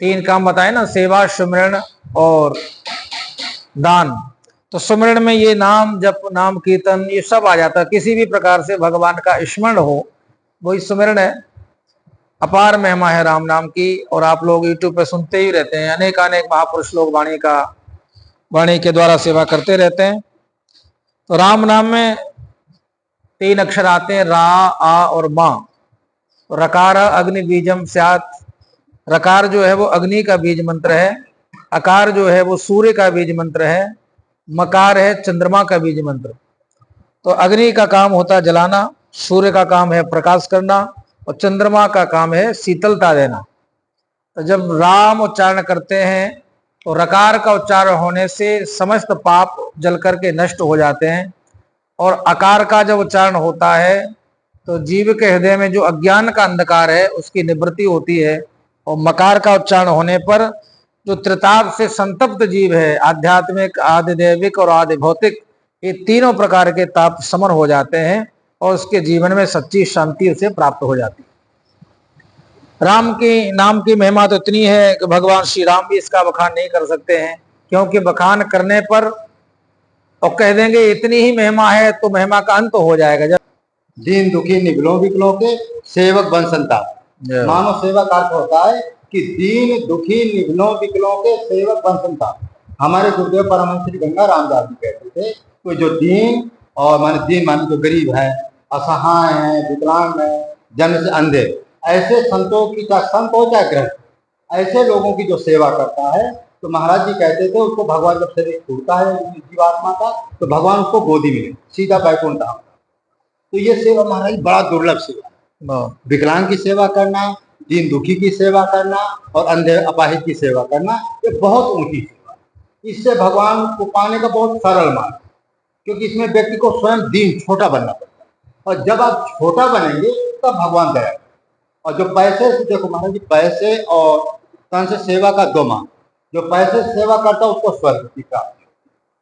तीन काम बताए ना, सेवा, सुमिरन और दान। तो सुमिरन में ये नाम जप, नाम कीर्तन, ये सब आ जाता है। किसी भी प्रकार से भगवान का स्मरण हो, वही सुमिरन है। अपार महिमा है राम नाम की, और आप लोग यूट्यूब पे सुनते ही रहते हैं। अनेक अनेक महापुरुष लोग वाणी के द्वारा सेवा करते रहते हैं। तो राम नाम में तीन अक्षर आते हैं, रा, आ और मा। रकार अग्नि बीजम स्यात्। रकार जो है वो अग्नि का बीज मंत्र है। अकार जो है वो सूर्य का बीज मंत्र है। मकार है चंद्रमा का बीज मंत्र। तो अग्नि का काम होता है जलाना, सूर्य का काम है प्रकाश करना, और चंद्रमा का काम है शीतलता देना। तो जब राम उच्चारण करते हैं तो रकार का उच्चारण होने से समस्त पाप जल करके नष्ट हो जाते हैं। और अकार का जब उच्चारण होता है तो जीव के हृदय में जो अज्ञान का अंधकार है उसकी निवृत्ति होती है। और मकार का उच्चारण होने पर जो त्रिताप से संतप्त जीव है, आध्यात्मिक, आदिदैविक और आदि भौतिक, ये तीनों प्रकार के ताप समर हो जाते हैं और उसके जीवन में सच्ची शांति उसे प्राप्त हो जाती है। राम की नाम की महिमा तो इतनी है कि भगवान श्री राम भी इसका बखान नहीं कर सकते हैं, क्योंकि बखान करने पर और कह देंगे इतनी ही महिमा है तो महिमा का अंत हो जाएगा। जब दीन दुखी निगलों विकलों के सेवक बन संताप। मानव सेवा का अर्थ होता है कि दीन दुखी निगलों विकलों के सेवक बन संताप। हमारे गुरुदेव परमहंस श्री गंगा रामदास जी कहते थे कि जो दीन और माने जो गरीब है, असहाय है, विकलांग है, जन्म से अंधे, ऐसे संतों की, चाहे संत हो चाहे ग्रस्त, ऐसे लोगों की जो सेवा करता है, तो महाराज जी कहते थे उसको भगवान जब शरीर छूटता है जीवात्मा का, तो भगवान उसको गोदी में सीधा बैकुंठ धाम। तो ये सेवा महाराज बड़ा दुर्लभ सेवा। विकलांग की सेवा करना, दीन दुखी की सेवा करना और अंधे अपाहिज की सेवा करना, ये बहुत ऊंची सेवा। इससे भगवान को पाने का बहुत सरल मार्ग, क्योंकि इसमें व्यक्ति को स्वयं दीन छोटा बनना पड़ता है। और जब आप छोटा बनेंगे तब भगवान दया। और जो पैसे से, देखो महाराज जी, पैसे और तन से सेवा का दो मार्ग। जो पैसे से सेवा करता है उसको स्वर्ग की प्राप्ति।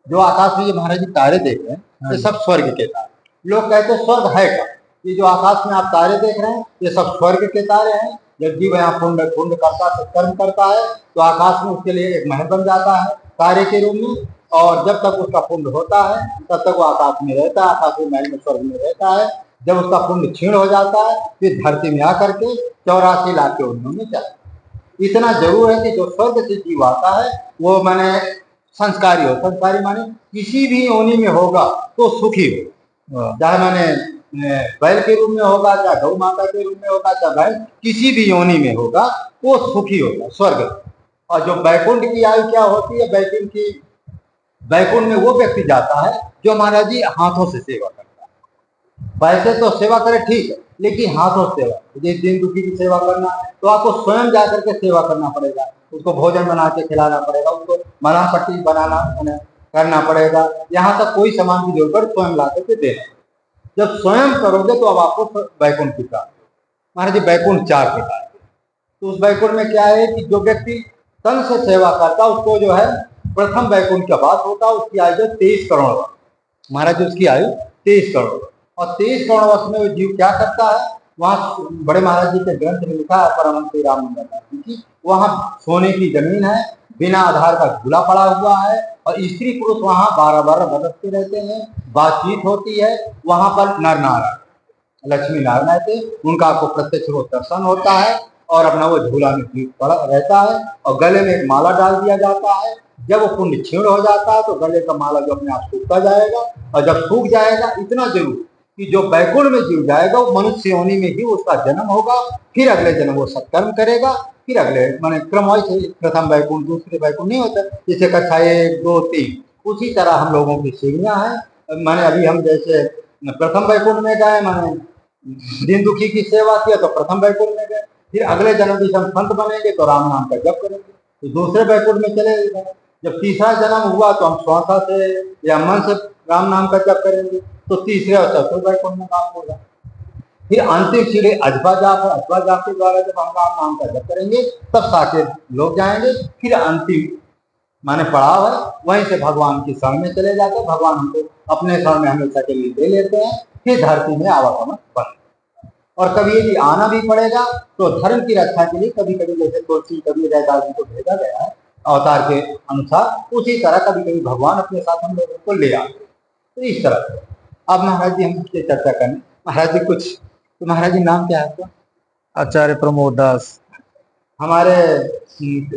जो आकाश में ये महाराज जी तारे देख रहे हैं, ये सब स्वर्ग के तारे। लोग कहते हैं स्वर्ग है क्या? ये जो आकाश में आप तारे देख रहे हैं ये सब स्वर्ग के तारे हैं। जब जीव यहाँ पुण्य करता है, कर्म करता है, तो आकाश में उसके लिए एक महल बन जाता है तारे के रूप में। और जब तक उसका पुण्य होता है तब तक वो आकाश में रहता है, आकाश में महल में स्वर्ग में रहता है। जब उसका पुण्य क्षीण हो जाता है फिर धरती में आकर के 84 लाख के योनियों में जाता है। इतना जरूर है कि जो स्वर्ग से जीव आता है वो माने संस्कारी हो। संस्कारी माने किसी भी योनि में होगा तो सुखी हो, चाहे माने बैल के रूप में होगा, चाहे गौ माता के रूप में होगा, चाहे बैल, किसी भी योनि में होगा वो सुखी होगा, स्वर्ग। और जो बैकुंठ की आयु क्या होती है, बैकुंठ में वो व्यक्ति जाता है जो महाराज जी हाथों से सेवा करता है। पैसे तो सेवा करे ठीक है, लेकिन हाथों से सेवा, जिस दीन दुखी की सेवा करना तो आपको स्वयं जाकर के सेवा करना पड़ेगा। उसको भोजन बना के खिलाना पड़ेगा, उसको मलहम पट्टी बनाना करना पड़ेगा, यहाँ तक कोई सामान की जरूरत स्वयं ला करके देना। जब स्वयं करोगे तो अब आपको बैकुंठ की प्राप्ति। महाराज जी बैकुंठ 4 प्रकार के। तो उस बैकुंठ में क्या है कि जो व्यक्ति तन से सेवा करता उसको जो है प्रथम बैकुंठ का बात होता है। उसकी आयु 23 करोड़ वर्ष। महाराज जी उसकी आयु 23 करोड़, और 23 करोड़ वर्ष में वो जीव क्या करता है, वहाँ बड़े महाराज जी के ग्रंथ में लिखा है परमहंस श्री रामदास जी की, वहाँ सोने की जमीन है, बिना आधार का झूला पड़ा हुआ है, और स्त्री पुरुष वहाँ 12 बरसते रहते हैं, बातचीत होती है। वहां पर नर नारायण लक्ष्मी नारायण रहते, उनका आपको प्रत्यक्ष रूप दर्शन होता है, और अपना वो झूला में पड़ा रहता है, और गले में एक माला डाल दिया जाता है। जब वो पुण्य क्षीण हो जाता है तो गले का माला जो अपने आप सूखता जाएगा, और जब सूख जाएगा, इतना जरूर कि जो बैकुंठ में जीव जाएगा वो मनुष्य योनि में ही उसका जन्म होगा। फिर अगले जन्म वो सत्कर्म करेगा, फिर अगले माने क्रम से प्रथम बैकुंठ, दूसरे बैकुंठ नहीं होता, जैसे कक्षा 1 2 3, उसी तरह हम लोगों की सीढ़ियां हैं। माने अभी हम जैसे प्रथम बैकुंठ में गए, माने दीन दुखी की सेवा किया तो प्रथम बैकुंठ में गए। फिर अगले जन्म भी हम संत बनेंगे तो राम नाम का जप करेंगे तो दूसरे बैकुंठ में चले गए। जब तीसरा जन्म हुआ तो हम श्वासा से या मन से राम नाम का जप करेंगे तो तीसरे और चौथे बैकुंठ में काम होगा। फिर अंतिम सीढ़ी अजबा जाप है, अजबा जाप के द्वारा जब हम राम नाम का जप करेंगे तब साकेत लोग जाएंगे। फिर अंतिम माने पड़ाव है, वहीं से भगवान की शरण में चले जाते हैं। भगवान हमको अपने शरण में हमेशा के लिए ले लेते हैं, फिर धरती में आवागमन बन। और कभी यदि आना भी पड़ेगा तो धर्म की रक्षा के लिए कभी कभी जैसे तुलसी कभी रैदास जी को भेजा गया है अवतार के अनुसार, उसी तरह कभी कभी भगवान अपने साथ हम लोगों को ले आते। तो इस तरह से अब महाराज जी हम इससे चर्चा करें। महाराज जी कुछ, तो महाराज जी नाम क्या है आपका? आचार्य प्रमोद दास। हमारे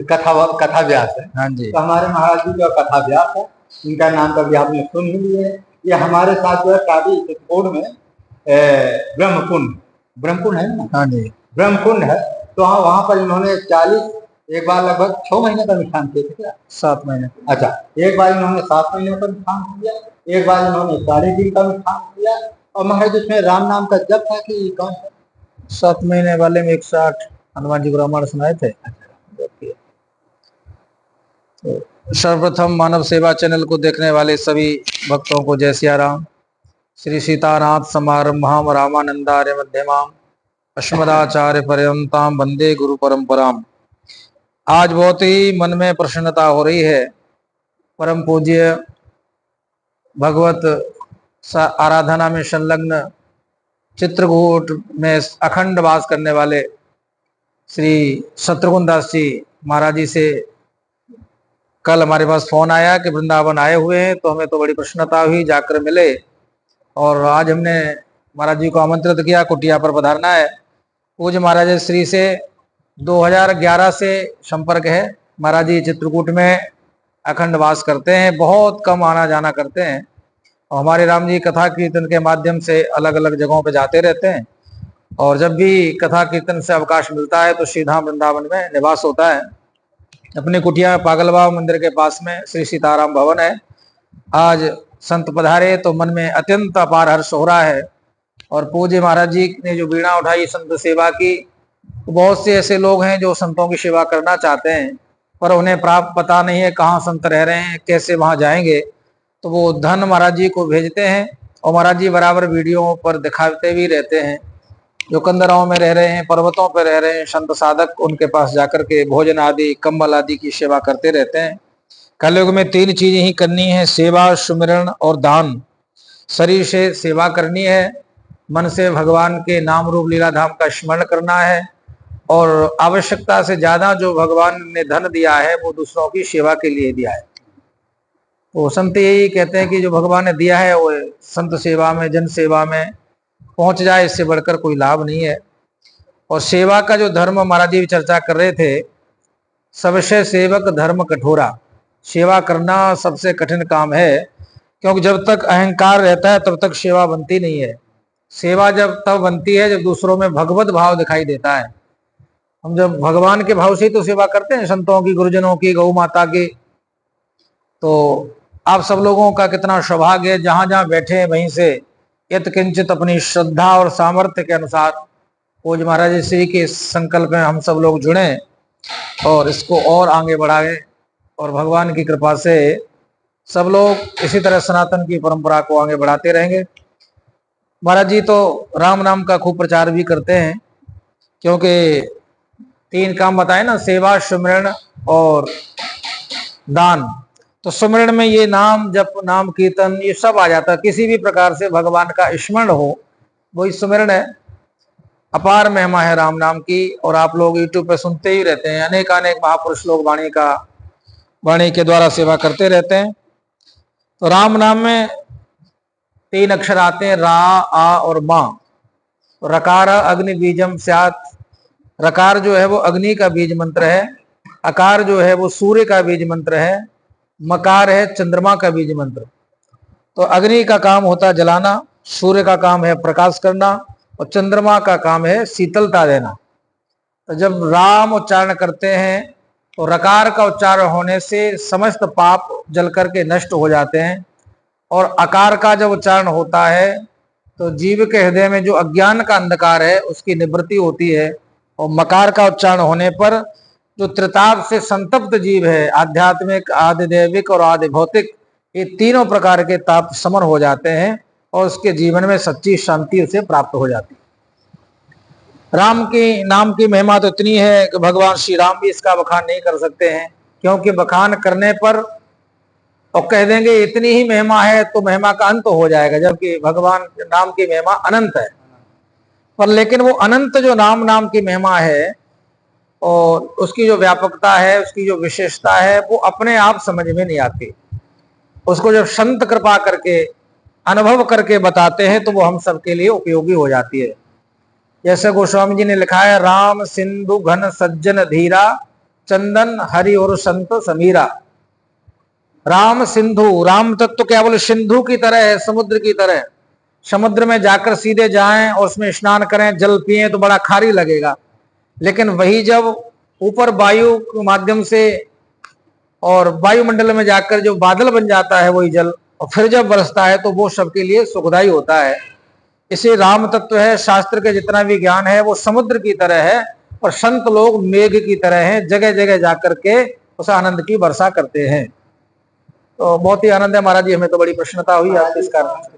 कथा व्यास है। हाँ जी। तो हमारे महाराज जी जो कथा व्यास है, इनका नाम कभी आपने सुन ही लिए है। ये हमारे साथ जो है काफी चित्रकूट में ब्रह्मकुंड है ना। हाँ जी। ब्रह्मकुंड है, तो वहां पर इन्होंने 40 एक बार लगभग 6 महीने का अनुष्ठान किया था। 7 महीने। अच्छा, एक बार इन्होंने 7 महीने का अनुष्ठान किया, एक बार इन्होंने 40 दिन का अनुष्ठान किया। और महाराज उसमें राम नाम का जप था कि कौन सा? 7 महीने वाले में 108 हनुमान जी को रामायण सुनाए थे। तो सर्वप्रथम मानव सेवा चैनल को देखने वाले सभी भक्तों को जय सिया राम। श्री सीतानाथ समारंभाम रामानंदार्य मध्यमाम अस्मदाचार्य पर्यंताम वंदे गुरु परंपराम। आज बहुत ही मन में प्रसन्नता हो रही है। परम पूज्य भगवत आराधना में संलग्न चित्रकूट में अखंड वास करने वाले श्री शत्रुघ्न दास जी महाराज जी से कल हमारे पास फोन आया कि वृंदावन आए हुए हैं। तो हमें तो बड़ी प्रसन्नता हुई, जाकर मिले। और आज हमने महाराज जी को आमंत्रित किया, कुटिया पर पधारना है। पूज्य महाराज श्री से 2011 से संपर्क है। महाराज जी चित्रकूट में अखंड वास करते हैं, बहुत कम आना जाना करते हैं। और हमारे राम जी कथा कीर्तन के माध्यम से अलग अलग जगहों पे जाते रहते हैं। और जब भी कथा कीर्तन से अवकाश मिलता है तो सीधा वृंदावन में निवास होता है। अपने कुटिया पागल बाबा मंदिर के पास में श्री सीताराम भवन है। आज संत पधारे तो मन में अत्यंत अपार हर्ष हो रहा है। और पूज्य महाराज जी ने जो बीड़ा उठाई संत सेवा की, तो बहुत से ऐसे लोग हैं जो संतों की सेवा करना चाहते हैं, पर उन्हें प्राप्त पता नहीं है कहाँ संत रह रहे हैं, कैसे वहां जाएंगे। तो वो धन महाराज जी को भेजते हैं और महाराज जी बराबर वीडियो पर दिखाते भी रहते हैं। जो कंदराओं में रह रहे हैं, पर्वतों पर रह रहे हैं संत साधक, उनके पास जाकर के भोजन आदि कंबल आदि की सेवा करते रहते हैं। कलयुग में 3 चीजें ही करनी है, सेवा, सुमिरन और दान। शरीर से सेवा करनी है, मन से भगवान के नाम रूप लीला धाम का स्मरण करना है, और आवश्यकता से ज्यादा जो भगवान ने धन दिया है वो दूसरों की सेवा के लिए दिया है। तो संत यही कहते हैं कि जो भगवान ने दिया है वो संत सेवा में, जन सेवा में पहुंच जाए, इससे बढ़कर कोई लाभ नहीं है। और सेवा का जो धर्म महाराज जी चर्चा कर रहे थे, सबसे सेवक धर्म कठोरा। सेवा करना सबसे कठिन काम है, क्योंकि जब तक अहंकार रहता है तब तक सेवा बनती नहीं है। सेवा जब तब बनती है जब दूसरों में भगवत भाव दिखाई देता है। हम जब भगवान के भाव से ही तो सेवा करते हैं, संतों की, गुरुजनों की, गौ माता की। तो आप सब लोगों का कितना सौभाग्य है, जहां जहां बैठे हैं वहीं से यत्किंचित अपनी श्रद्धा और सामर्थ्य के अनुसार पूज्य महाराज श्री के संकल्प में हम सब लोग जुड़े और इसको और आगे बढ़ाएं। और भगवान की कृपा से सब लोग इसी तरह सनातन की परंपरा को आगे बढ़ाते रहेंगे। महाराज जी तो राम नाम का खूब प्रचार भी करते हैं, क्योंकि 3 काम बताए ना, सेवा, सुमिरन और दान। तो सुमिरन में ये नाम जप, नाम कीर्तन, ये सब आ जाता है। किसी भी प्रकार से भगवान का स्मरण हो, वही सुमिरन है। अपार महिमा है राम नाम की। और आप लोग यूट्यूब पे सुनते ही रहते हैं, अनेक अनेक महापुरुष लोग वाणी के द्वारा सेवा करते रहते हैं। तो राम नाम में 3 अक्षर आते हैं, रा, आ और मा। रकार अग्नि बीजम स्यात्। रकार जो है वो अग्नि का बीज मंत्र है, अकार जो है वो सूर्य का बीज मंत्र है, मकार है चंद्रमा का बीज मंत्र। तो अग्नि का काम होता है जलाना, सूर्य का काम है प्रकाश करना, और चंद्रमा का काम है शीतलता देना। तो जब राम उच्चारण करते हैं तो रकार का उच्चारण होने से समस्त पाप जल करके नष्ट हो जाते हैं। और अकार का जब उच्चारण होता है तो जीव के हृदय में जो अज्ञान का अंधकार है उसकी निवृत्ति होती है। और मकार का उच्चारण होने पर जो त्रिताप से संतप्त जीव है, आध्यात्मिक, आदिदैविक और आदि भौतिक, ये तीनों प्रकार के ताप समन हो जाते हैं और उसके जीवन में सच्ची शांति उसे प्राप्त हो जाती है। राम की नाम की महिमा तो इतनी है कि भगवान श्री राम भी इसका बखान नहीं कर सकते हैं, क्योंकि बखान करने पर और कह देंगे इतनी ही महिमा है तो महिमा का अंत हो जाएगा, जबकि भगवान नाम की महिमा अनंत है। पर लेकिन वो अनंत जो नाम की महिमा है और उसकी जो व्यापकता है, उसकी जो विशेषता है, वो अपने आप समझ में नहीं आती। उसको जब संत कृपा करके अनुभव करके बताते हैं तो वो हम सबके लिए उपयोगी हो जाती है। जैसे गोस्वामी जी ने लिखा है, राम सिंधु घन सज्जन धीरा, चंदन हरि और संत समीरा। राम सिंधु, राम तत्व केवल सिंधु की तरह है, समुद्र की तरह। समुद्र में जाकर सीधे जाएं और उसमें स्नान करें, जल पिए तो बड़ा खारी लगेगा, लेकिन वही जब ऊपर वायु के माध्यम से और वायुमंडल में जाकर जो बादल बन जाता है वही जल, और फिर जब बरसता है तो वो सबके लिए सुखदायी होता है। इसे राम तत्व है। शास्त्र के जितना भी ज्ञान है वो समुद्र की तरह है, और संत लोग मेघ की तरह हैं, जगह जगह जाकर के उस आनंद की वर्षा करते हैं। तो बहुत ही आनंद है महाराज जी, हमें तो बड़ी प्रसन्नता हुई आपके इस कारण।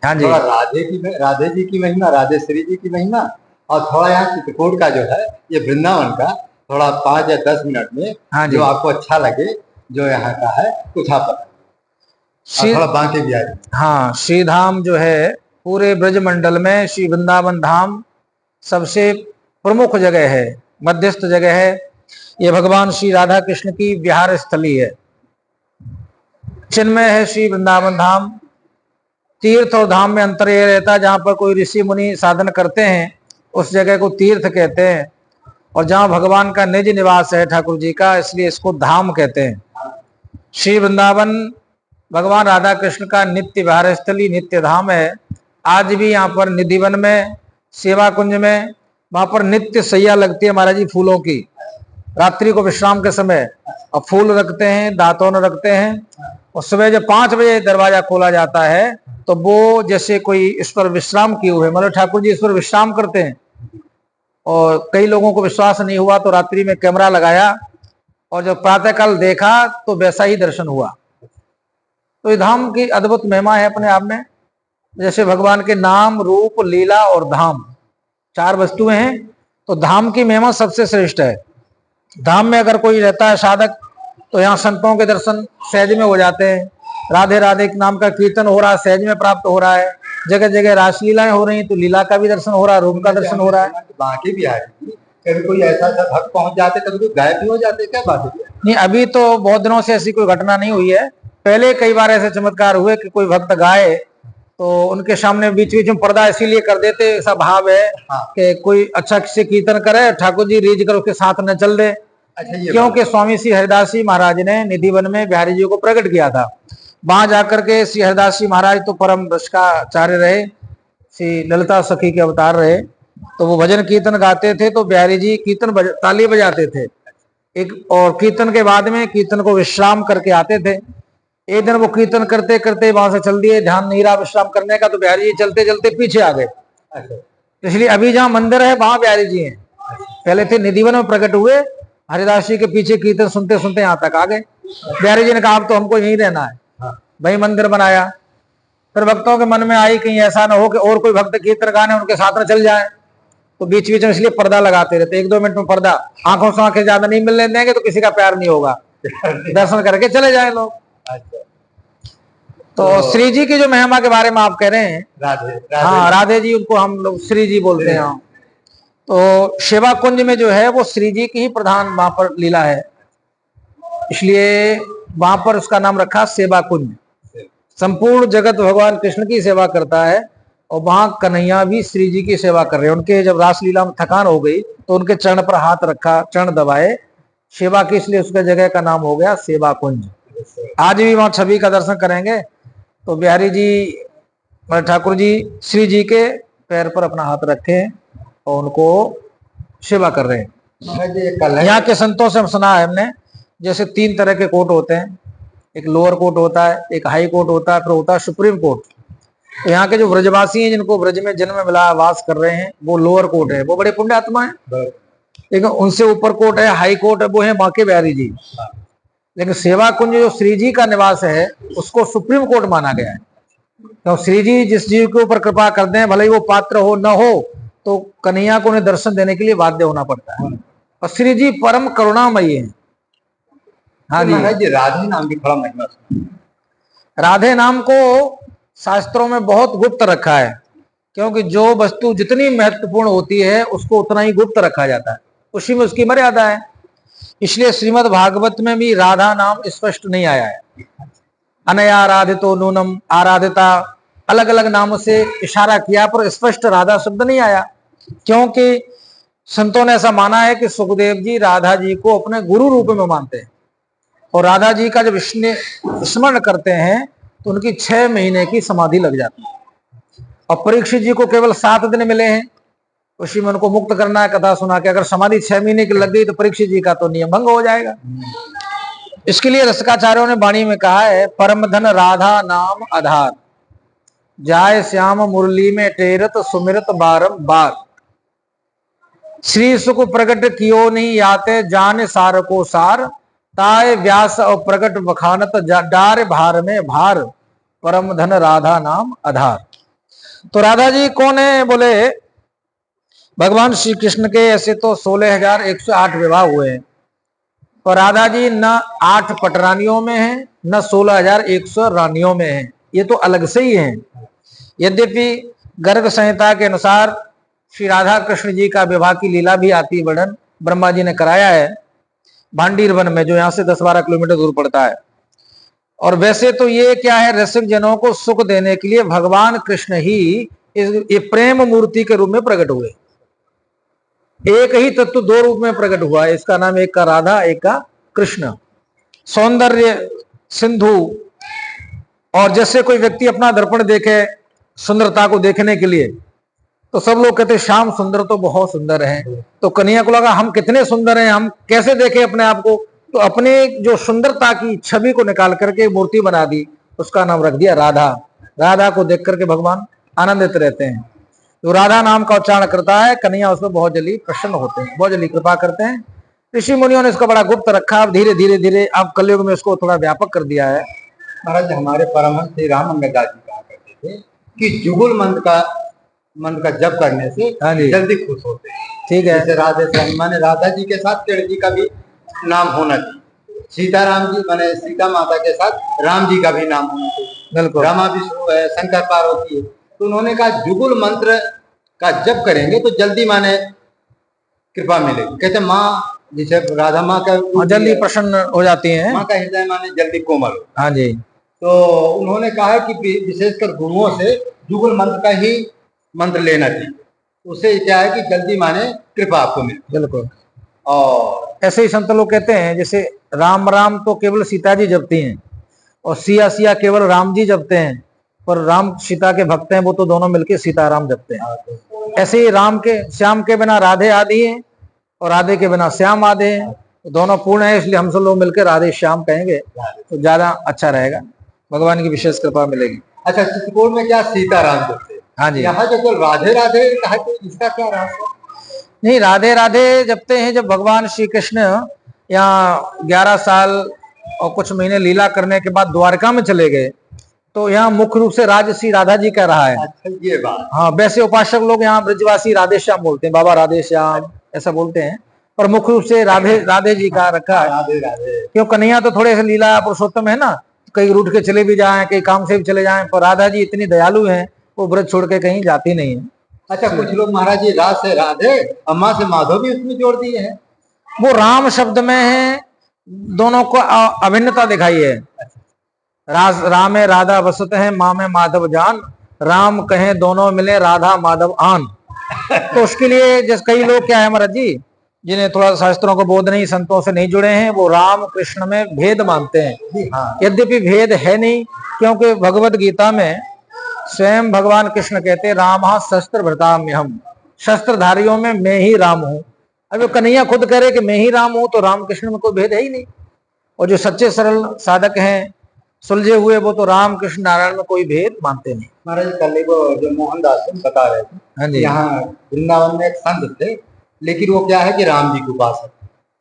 हाँ जी, राधे जी की महिमा, राधे श्री जी की महिमा, और थोड़ा यहाँ चित्रकूट का जो है ये वृंदावन का थोड़ा 5 या 10 मिनट में हाँ जी, जो आपको अच्छा लगे जो यहाँ का है कुछ आप थोड़ा बांके बिहारी। हाँ, श्री धाम जो है पूरे ब्रज मंडल में श्री वृंदावन धाम सबसे प्रमुख जगह है, मध्यस्थ जगह है। ये भगवान श्री राधा कृष्ण की विहार स्थली है। चिन्मय है श्री वृंदावन धाम। तीर्थ और धाम में अंतर यह रहता है, जहाँ पर कोई ऋषि मुनि साधन करते हैं उस जगह को तीर्थ कहते हैं, और जहाँ भगवान का निज निवास है ठाकुर जी का, इसलिए इसको धाम कहते हैं। श्री वृंदावन भगवान राधा कृष्ण का नित्य विहार स्थली, नित्य धाम है। आज भी यहाँ पर निधिवन में, सेवा कुंज में, वहां पर नित्य सैया लगती है महाराज जी फूलों की। रात्रि को विश्राम के समय और फूल रखते हैं, दातों रखते हैं, और सुबह जब 5 बजे दरवाजा खोला जाता है तो वो जैसे कोई इस पर विश्राम किए हुए, मतलब ठाकुर जी इस पर विश्राम करते हैं। और कई लोगों को विश्वास नहीं हुआ तो रात्रि में कैमरा लगाया, और जब प्रातःकाल देखा तो वैसा ही दर्शन हुआ। तो ये धाम की अद्भुत महिमा है अपने आप में। जैसे भगवान के नाम, रूप, लीला और धाम 4 वस्तुएं हैं, तो धाम की महिमा सबसे श्रेष्ठ है। धाम में अगर कोई रहता है साधक तो यहाँ संतों के दर्शन सहज में हो जाते हैं। राधे राधे के नाम का कीर्तन हो रहा है, सहज में प्राप्त हो रहा है। जगह जगह रासलीलाएं हो रही हैं तो लीला का भी दर्शन हो रहा है, रूप का दर्शन हो रहा है। बाकी भी कभी कोई ऐसा भक्त पहुंच जाते, कभी कोई गायब भी हो जाते, क्या बात है? नहीं, अभी तो बहुत दिनों से ऐसी कोई घटना नहीं हुई है। पहले कई बार ऐसे चमत्कार हुए कि कोई भक्त गाए तो उनके सामने बीच बीच में पर्दा इसीलिए कर देते, ऐसा भाव है कि कोई अच्छा किसी कीर्तन करे, ठाकुर जी रीझ कर उसके साथ न चल दे। क्योंकि स्वामी श्री हरिदास जी महाराज ने निधिवन में बिहारी जी को प्रकट किया था। वहां जाकर के श्री हरिदास जी महाराज तो परम भ्रष्टाचार्य रहे, श्री ललिता सखी के अवतार रहे, तो वो भजन कीर्तन गाते थे तो बिहारी जी कीर्तन ताली बजाते थे। एक और कीर्तन के बाद में कीर्तन को विश्राम करके आते थे। एक दिन वो कीर्तन करते करते वहां से चल दिए, ध्यान नहीं रहा विश्राम करने का, तो बिहारी जी चलते चलते पीछे आ गए। इसलिए अभी जहाँ मंदिर है वहां बिहारी जी हैं। पहले थे निधिवन में प्रकट हुए, हरिदास जी के पीछे कीर्तन सुनते सुनते यहाँ तक आ गए। बिहारी जी ने कहा अब तो हमको यहीं रहना है, वही मंदिर बनाया। फिर भक्तों के मन में आई कहीं ऐसा ना हो कि और कोई भक्त कीर्तन गाने उनके साथ में चल जाए, तो बीच बीच में इसलिए पर्दा लगाते रहते। 1-2 मिनट में पर्दा, आंखों से आंखें ज्यादा नहीं मिलने देंगे तो किसी का प्यार नहीं होगा, दर्शन करके चले जाए लोग। तो श्री जी की जो महिमा के बारे में आप कह रहे हैं, हाँ राधे जी, उनको हम लोग श्री जी बोलते हैं। तो सेवा कुंज में जो है वो श्री जी की ही प्रधान वहां पर लीला है, इसलिए वहां पर उसका नाम रखा सेवा कुंज। संपूर्ण जगत भगवान कृष्ण की सेवा करता है, और वहां कन्हैया भी श्री जी की सेवा कर रहे हैं। उनके जब रासलीला में थकान हो गई तो उनके चरण पर हाथ रखा, चरण दबाए, सेवा की, इसलिए उसके जगह का नाम हो गया सेवा कुंज। आज भी वहां छवि का दर्शन करेंगे तो बिहारी जी, ठाकुर जी श्री जी के पैर पर अपना हाथ रखे हैं और उनको सेवा कर रहे हैं। यहाँ के संतों से सुना है हमने, जैसे 3 तरह के कोर्ट होते हैं। एक लोअर कोर्ट होता है, एक हाई कोर्ट होता है, फिर होता है सुप्रीम कोर्ट। तो यहाँ के जो ब्रजवासी हैं, जिनको ब्रज में जन्म मिला, वास कर रहे हैं, वो लोअर कोर्ट है, वो बड़े पुण्य आत्मा है। लेकिन उनसे ऊपर कोर्ट है, हाई कोर्ट है, वो है बांके बिहारी जी। लेकिन सेवा कुंज जो श्री जी का निवास है उसको सुप्रीम कोर्ट माना गया है। तो श्री जी जिस जीव के ऊपर कृपा कर दें, भले ही वो पात्र हो न हो, तो कन्हैया को उन्हें दर्शन देने के लिए बाध्य होना पड़ता है। और श्री जी परम करुणामयी है। हाँ जी, राधे नाम की थोड़ा महिमा। राधे नाम को शास्त्रों में बहुत गुप्त रखा है। क्योंकि जो वस्तु जितनी महत्वपूर्ण होती है उसको उतना ही गुप्त रखा जाता है, उसी में उसकी मर्यादा है। इसलिए श्रीमद् भागवत में भी राधा नाम स्पष्ट नहीं आया है। अनया आराधितो नूनम, आराधिता, अलग अलग नामों से इशारा किया पर स्पष्ट राधा शब्द नहीं आया, क्योंकि संतों ने ऐसा माना है कि सुखदेव जी राधा जी को अपने गुरु रूप में मानते हैं, और राधा जी का जब स्मरण करते हैं तो उनकी 6 महीने की समाधि लग जाती है। और परीक्षित जी को केवल 7 दिन मिले हैं, उसी में उनको मुक्त करना है कथा सुना के। अगर समाधि 6 महीने की लग गई तो परीक्षित जी का तो नियम भंग हो जाएगा। इसके लिए रसिकाचार्यों ने वाणी में कहा है, परम धन राधा नाम आधार, जाय श्याम मुरली में टेरत सुमिरत बारंबार, श्री सुख प्रकट कियो नहीं याते जान सार को सार, ताय व्यास और प्रकट बखानत डार भार में भार, परम धन राधा नाम आधार। तो राधा जी कौन है? बोले भगवान श्री कृष्ण के ऐसे तो 16,108 विवाह हुए हैं, और राधा जी न 8 पटरानियों में है न 16,100 रानियों में है, ये तो अलग से ही हैं। यद्यपि गर्ग संहिता के अनुसार श्री राधा कृष्ण जी का विवाह की लीला भी आती वर्णन ब्रह्मा जी ने कराया है भांडीर वन में, जो यहाँ से 10-12 किलोमीटर दूर पड़ता है। और वैसे तो ये क्या है, रसिक जनों को सुख देने के लिए भगवान कृष्ण ही ये प्रेम मूर्ति के रूप में प्रकट हुए। एक ही तत्व 2 रूप में प्रकट हुआ है, इसका नाम एक का राधा एक का कृष्ण। सौंदर्य सिंधु, और जैसे कोई व्यक्ति अपना दर्पण देखे सुंदरता को देखने के लिए, तो सब लोग कहते श्याम सुंदर तो बहुत सुंदर है। तो कन्हैया को लगा हम कितने सुंदर हैं, हम कैसे देखें अपने आप को, तो अपने जो सुंदरता की छवि को निकाल करके मूर्ति बना दी, उसका नाम रख दिया राधा। राधा को देख करके भगवान आनंदित रहते हैं। तो राधा नाम का उच्चारण करता है, कन्हैया उसमें बहुत जल्दी प्रसन्न होते हैं, बहुत जल्दी कृपा करते हैं। ऋषि मुनियों ने इसको बड़ा गुप्त रखा, अब धीरे धीरे धीरे अब कलयुग में इसको थोड़ा व्यापक कर दिया है। महाराज हमारे परमहंस श्री राम अंगदास जी कहा करते थे कि जुगुल मंत्र का जप करने से जल्दी खुश होते हैं। ठीक है, जैसे राधे श्याम माने राधा जी के साथ कृष्ण जी का भी नाम होना चाहिए, सीताराम जी माने सीता माता के साथ राम जी का भी नाम होना चाहिए, बिल्कुल। रामा विष्णु है, शंकर पार्वती है। तो उन्होंने कहा जुगुल मंत्र का जप करेंगे तो जल्दी माने कृपा मिलेगी। कहते माँ, जैसे राधा माँ का जल्दी प्रसन्न हो जाती है, माँ का हृदय माने जल्दी कोमल। हाँ जी। तो उन्होंने कहा कि विशेषकर गुरुओं से जुगुल मंत्र का ही मंत्र लेना चाहिए, उससे क्या है कि जल्दी माने कृपा आपको मिलती। बिल्कुल। और ऐसे ही संत लोग कहते हैं, जैसे राम राम तो केवल सीता जी जपती हैं, और सिया सिया केवल राम जी जपते हैं, पर राम सीता के भक्त हैं, वो तो दोनों मिलके सीताराम जपते हैं। ऐसे ही राम के श्याम के बिना राधे आदि है, और राधे के बिना श्याम आधे हैं, तो दोनों पूर्ण है, इसलिए हम सब लोग मिलकर राधे श्याम कहेंगे तो ज्यादा अच्छा रहेगा, भगवान की विशेष कृपा मिलेगी। अच्छा, चित्रकूट में क्या सीताराम जपते हैं? हाँ जी। यहाँ जो राधे राधे कहा, तो इसका क्या रहस्य? नहीं, राधे राधे जपते हैं जब भगवान श्री कृष्ण यहाँ 11 साल और कुछ महीने लीला करने के बाद द्वारका में चले गए, तो यहाँ मुख्य रूप से राज श्री राधा जी कह रहा है। अच्छा, ये बात। हाँ, वैसे उपासक लोग यहाँ ब्रजवासी राधे श्याम बोलते हैं, बाबा राधे श्याम ऐसा बोलते हैं, पर मुख्य रूप से राधे राधे जी का रखा है। राधे राधे। क्यों, कन्हैया तो थोड़े से लीला पुरुषोत्तम है ना, कहीं रूठ के चले भी जाएं, कहीं काम से भी चले जाएं, पर राधा जी इतनी दयालु हैं, वो ब्रज छोड़ के कहीं जाती नहीं है। अच्छा, कुछ लोग महाराज जी राज से राधे, अम्मा से माधव भी उसमें जोड़ दिए हैं। वो राम शब्द में है, दोनों को अभिन्नता दिखाई है। राम में राधा वसत है, माँ में माधव जान, राम कहें दोनों मिले राधा माधव आन। तो उसके लिए जैसे कई लोग क्या है महाराज जी, जिन्हें थोड़ा शास्त्रों को बोध नहीं, संतों से नहीं जुड़े हैं, वो राम कृष्ण में भेद मानते हैं। यद्यपि भेद है नहीं, क्योंकि भगवत गीता में स्वयं भगवान कृष्ण कहते हैं राम शस्त्र भृताम्य हम, शस्त्रधारियों में मैं ही राम हूँ। अब कन्हैया खुद कह रहे कि मैं ही राम हूँ, तो राम कृष्ण में कोई भेद है ही नहीं। और जो सच्चे सरल साधक हैं, सुलझे हुए, वो तो राम कृष्ण नारायण में कोई भेद मानते नहीं। महाराज कल वो जो मोहनदास बता रहे थे, हाँ जी, यहाँ वृंदावन में एक संत थे, लेकिन वो क्या है कि राम जी के उपासक।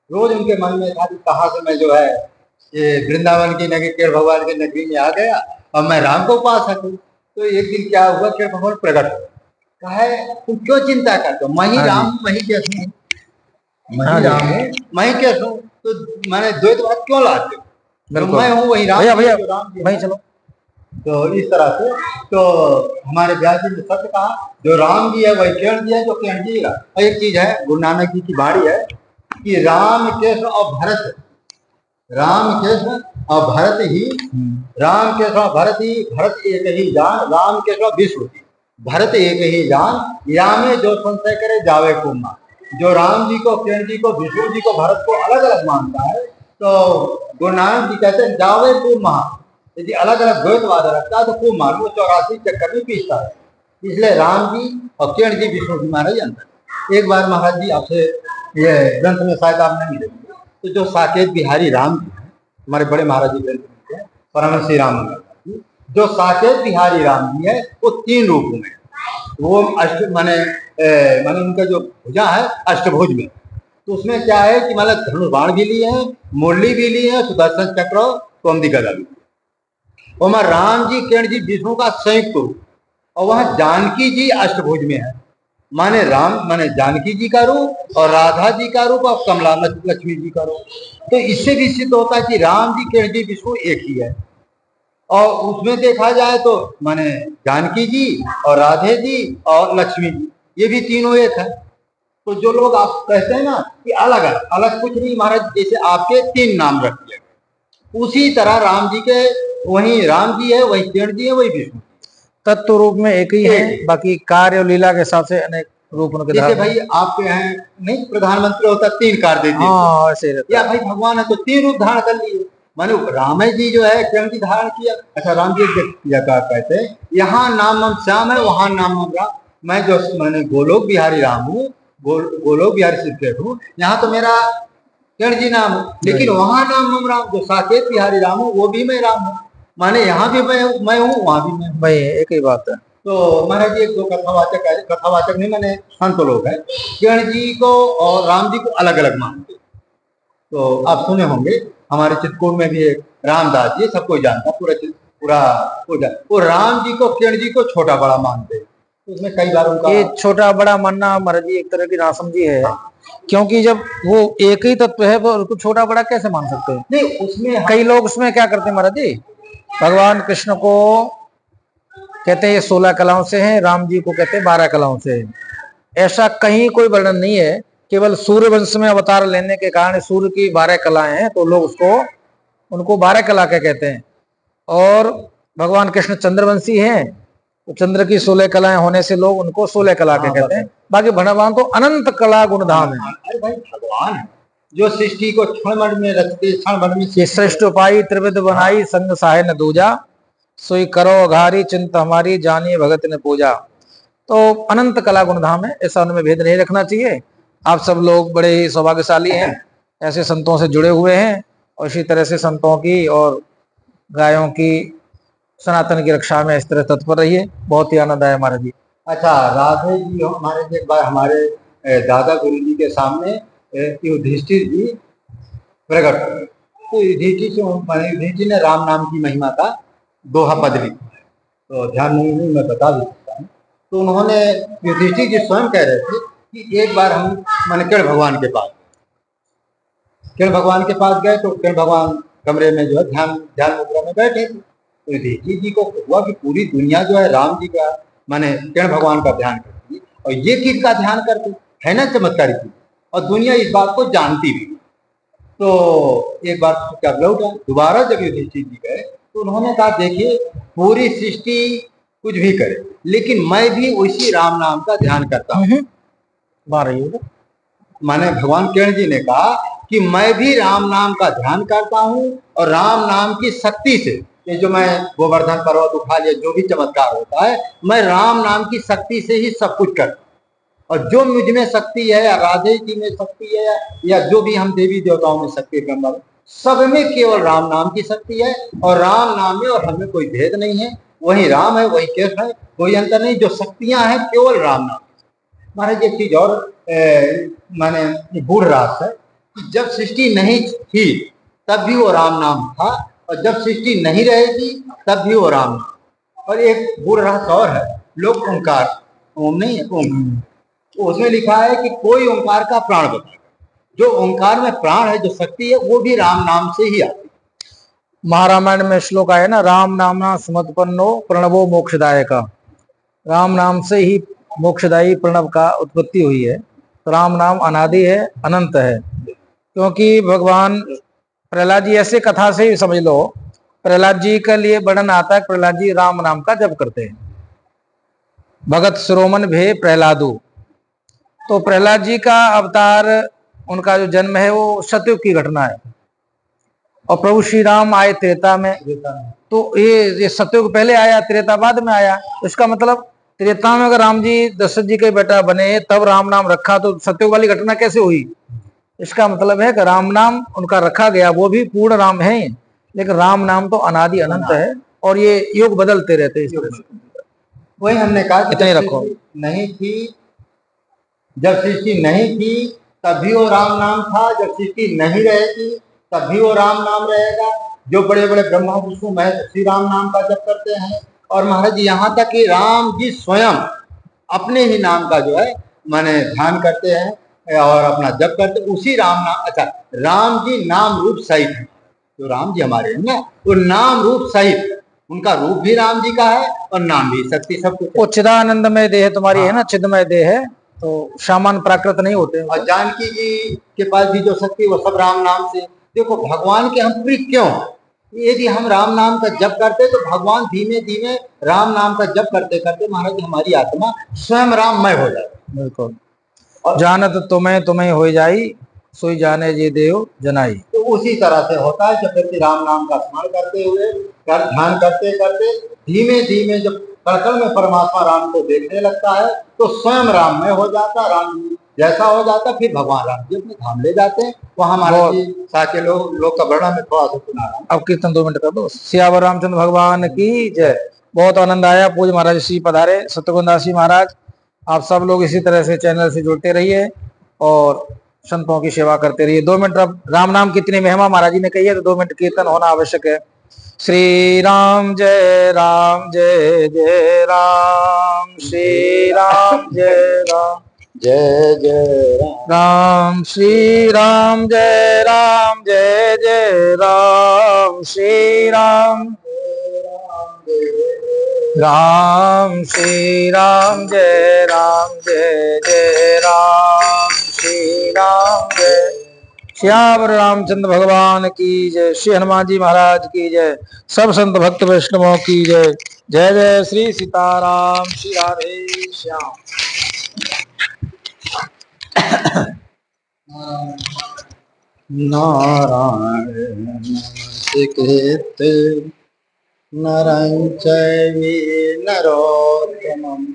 रोज उनके मन में था कि कहाँ से मैं जो है ये वृंदावन की नगरी, कृष्ण भगवान की नगरी में आ गया और मैं राम को उपासक हूँ। तो एक दिन क्या हुआ, कृष्ण भगवान प्रकट हुआ, कहा तुम क्यों चिंता करते हो, मैं ही राम हूँ, मैं ही कैसे हूँ, मैं ही राम हूँ, मैं ही कैसे हूँ, तो मैंने द्वैतवाद क्यों लाते हो? तो मैं हूँ वही राम। भैया भैया भाई चलो, तो इस तरह से तो हमारे व्यास जी ने सत्य कहा, जो राम जी है वही किरण जी है, जो किरण जी का। और एक चीज है, गुरु नानक जी की बाणी है कि राम कृष्ण और भरत, राम कृष्ण और भरत ही, राम कृष्ण और भरत ही, भरत एक ही जान, राम कृष्ण और विष्णु जी, भरत एक ही जान, या में जो संशय करे जावे को मान। जो राम जी को, किरण जी को, विष्णु जी को, भरत को अलग अलग मानता है, तो गुरु नानक जी कहते हैं जावे को मान। यदि अलग अलग द्वैतवाद रखता है तो खूब मानो, 84 चक्कर में पीसता है। इसलिए राम जी और किरण जी, विष्णु जी माना जाता है। एक बार महाराज जी आपसे, ये ग्रंथ में शायद आप नहीं देखेंगे, तो जो साकेत बिहारी राम जी हैं, हमारे बड़े महाराज जी ग्रंथ में हैं, परम श्री राम जी, जो साकेत बिहारी राम जी है वो 3 रूपों में, वो अष्ट माने माने उनका जो भुजा है अष्टभुज में। तो उसमें क्या है कि मतलब धनुष बाण भी लिए हैं, मुरली भी लिए हैं, सुदर्शन चक्र, कौमदी गदा भी। और राम जी, किरण जी, विष्णु का संयुक्त रूप, और वहां जानकी जी अष्टभुज में है, माने राम माने जानकी जी का रूप और राधा जी का रूप और कमला लक्ष्मी जी का रूप। तो इससे भी सिद्ध होता है कि राम जी, किरण जी, विष्णु एक ही है। और उसमें देखा जाए तो माने जानकी जी और राधे जी और लक्ष्मी जी, ये भी तीनों एक है। तो जो लोग आप कहते हैं ना कि अलग अलग, अलग कुछ नहीं महाराज, जैसे आपके 3 नाम रख दिए, उसी तरह राम जी के, वही राम जी है, वही किरण जी है, वही विष्णु। तत्व रूप में एक ही है, बाकी कार्य और लीला के हिसाब से अनेक रूप उनके जैसे भाई आपके यहाँ नहीं प्रधानमंत्री होता 3 कार्य देते, हाँ ऐसे रहता या भाई भगवान है तो 3 रूप धारण कर लिए। माने राम जी जो है किरण जी धारण किया, अच्छा राम जी किया का कहते हैं, यहाँ नाम हम श्याम है, वहां नाम हम राम। मैं जो मैंने गोलोक बिहारी राम हूँ, गोलोक बिहारी सिद्धेश हूँ, यहाँ तो मेरा किरण जी नाम है, लेकिन वहां नाम हम राम, जो साकेत बिहारी राम हूँ वो भी मैं राम हूँ। माने यहाँ भी मैं हूँ, वहां भी मैं हूँ भाई, एक ही बात है। तो महाराज जी एक दो कथावाचक है, कथावाचक नहीं मैंने संत लोग हैं, किरण जी को और राम जी को अलग अलग मानते। तो आप सुने होंगे हमारे चित्रकूट में भी एक रामदास जी, सबको जानता, पूरा वो राम जी को, किरण जी को छोटा बड़ा मानते। तो उसमें कई बार उनका ये छोटा बड़ा मानना महाराज जी एक तरह की नासमझी है। क्योंकि जब वो एक ही तत्व है वो उसको छोटा बड़ा कैसे मान सकते हैं? नहीं, उसमें कई लोग उसमें क्या करते हैं महाराज जी, भगवान कृष्ण को कहते हैं ये 16 कलाओं से हैं, राम जी को कहते हैं 12 कलाओं से हैं। ऐसा कहीं कोई वर्णन नहीं है। केवल सूर्य वंश में अवतार लेने के कारण सूर्य की 12 कलाएं हैं, तो लोग उनको 12 कला के कहते हैं। और भगवान कृष्ण चंद्रवंशी हैं, तो चंद्र की 16 कलाएं होने से लोग उनको 16 कला के कहते हैं। बाकी भगवान तो अनंत कला गुणधाम है। अरे भाई भगवान है जो सृष्टि को क्षण भर में रचते, क्षण भर में ये श्रेष्ठ उपाय त्रिविध बनाई, संग साहे न दूजा, सोई करो घारी चिंत हमारी, जानिए भगत ने पूजा। तो अनंत कला गुणधाम है, ऐसा उनमें भेद नहीं रखना चाहिए। आप सब लोग बड़े ही सौभाग्यशाली हैं, ऐसे संतों से जुड़े हुए हैं, और इसी तरह से संतों की और गायों की, सनातन की रक्षा में इस तरह तत्पर रहिए। बहुत ही आनंद आया महाराज जी। अच्छा राधे जी हमारे एक बार हमारे दादा गुरु जी के सामने युधिष्ठिर जी प्रकट हुए। तो युधिष्ठिर ने राम नाम की महिमा का दोहा पद लिखा है, तो ध्यान नहीं मैं बता भी सकता हूँ। तो उन्होंने युधिष्ठिर जी स्वयं कह रहे थे कि एक बार हम मैंने किरण भगवान के पास गए, तो किरण भगवान कमरे में जो है ध्यान मुद्रा में बैठे थे। तो युधिष्ठिर जी को हुआ कि पूरी दुनिया जो है राम जी का माने किरण भगवान का ध्यान करती है, और ये किसका ध्यान करते है ना, चमत्कारी चीज, और दुनिया इस बात को जानती भी। तो एक बार क्या लौटा, दोबारा जब युधिष्ठिर जी गए तो उन्होंने कहा देखिए पूरी सृष्टि कुछ भी करे, लेकिन मैं भी उसी राम नाम का ध्यान करता हूँ। माने भगवान किरण जी ने कहा कि मैं भी राम नाम का ध्यान करता हूँ, और राम नाम की शक्ति से, ये जो मैं गोवर्धन पर्वत उठा लिया, जो भी चमत्कार होता है, मैं राम नाम की शक्ति से ही सब कुछ करता हूँ। और जो मुझ में शक्ति है, या राधे जी में शक्ति है, या जो भी हम देवी देवताओं में शक्ति है, सब में केवल राम नाम की शक्ति है, और राम नाम में और हमें कोई भेद नहीं है। वही राम है, वही कृष्ण है, कोई अंतर नहीं। जो शक्तियां हैं केवल राम नाम। महाराज एक चीज और माने बूढ़ रास है कि जब सृष्टि नहीं थी तब भी वो राम नाम था, और जब सृष्टि नहीं रहेगी तब भी वो राम नाम। और एक बूढ़ रास और है, लोग ओंकार, ओम नहीं है ओम, तो उसमें लिखा है कि कोई ओंकार का प्राण बताए। जो ओंकार में प्राण है, जो शक्ति है, वो भी राम नाम से ही आती है। महारामायण में श्लोक आया ना, राम नामना समत्पन्नो प्रणवो मोक्षदायक। राम नाम से ही मोक्षदायी प्रणव का उत्पत्ति हुई है। तो राम नाम अनादि है, अनंत है। क्योंकि भगवान प्रहलाद जी, ऐसे कथा से ही समझ लो, प्रहलाद जी के लिए वर्णन आता है, प्रहलाद जी राम नाम का जप करते हैं। भगत शिरोमन भे प्रहलादु। तो प्रहलाद जी का अवतार, उनका जो जन्म है वो सतयुग की घटना है, और प्रभु श्री राम आए त्रेता में। तो ये सतयुग पहले आया, त्रेता बाद में आया। इसका मतलब त्रेता में अगर राम जी दशरथ जी के बेटा बने तब राम नाम रखा, तो सतयुग वाली घटना कैसे हुई? इसका मतलब है कि राम नाम उनका रखा गया, वो भी पूर्ण राम है, लेकिन राम नाम तो अनादि अनंत है, और ये युग बदलते रहते हैं इस तरह से। वही हमने कहा कि इतना ही रखो। नहीं थी, जब सृष्टि नहीं थी तब भी वो राम नाम था, जब सृष्टि नहीं रहेगी तब भी वो राम नाम रहेगा। जो बड़े बड़े ब्रह्मा विष्णु महेश श्री राम नाम का जप करते हैं। और महाराज जी यहाँ तक कि राम जी स्वयं अपने ही नाम का जो है माने ध्यान करते हैं और अपना जप करते, उसी राम नाम। अच्छा, राम जी नाम रूप सहित है, जो राम जी हमारे हैं ना, वो नाम रूप सहित, उनका रूप भी राम जी का है और नाम भी शक्ति सब कुछ। वो चिदानंदमय देह तुम्हारी है ना, चिदमय देह है, तो सामान्य प्राकृत नहीं होते। और जानकी जी के पास भी जो शक्ति वो सब राम नाम से। देखो भगवान के हम प्रिय क्यों? यदि हम राम नाम का जप करते तो भगवान धीमे धीमे राम नाम का जप करते करते महाराज हमारी आत्मा स्वयं राममय हो जाए। बिल्कुल। जानत तुम्हें तुम्हें हो जाई, सोई जाने जी देव जनाई। तो उसी तरह से होता है, जब व्यक्ति राम नाम का स्मरण करते हुए ध्यान करते करते धीमे धीमे जब कड़कड़ में परमात्मा राम को देखने लगता है तो स्वयं राम में हो जाता, राम जैसा हो जाता। फिर भगवान राम जी अपने धाम ले जाते हैं। वहां महाराज जी साके लोग का वर्णन में थोड़ा सा सुना रहा हूँ। अब कीर्तन 2 मिनट कर दो। सियावर रामचंद्र भगवान की जय। बहुत आनंद आया। पूज्य महाराज श्री पधारे, सत्यगुणदास जी महाराज। आप सब लोग इसी तरह से चैनल से जुड़ते रहिए और संतों की सेवा करते रहिए। 2 मिनट अब राम नाम कितनी महिमा महाराज जी ने कही है, तो 2 मिनट कीर्तन होना आवश्यक है। श्री राम जय जय राम, श्री राम जय राम जय जय राम। राम, श्री राम जय राम, श्री राम राम, श्री राम जय राम श्री राम जय। श्यावर रामचंद्र भगवान की जय। श्री हनुमान जी महाराज की जय। सब संत भक्त वैष्णवों की जय। जय जय श्री सीताराम, श्री राधे श्याम। नारायण नमस्कृत नरं चैव नरोत्तमम्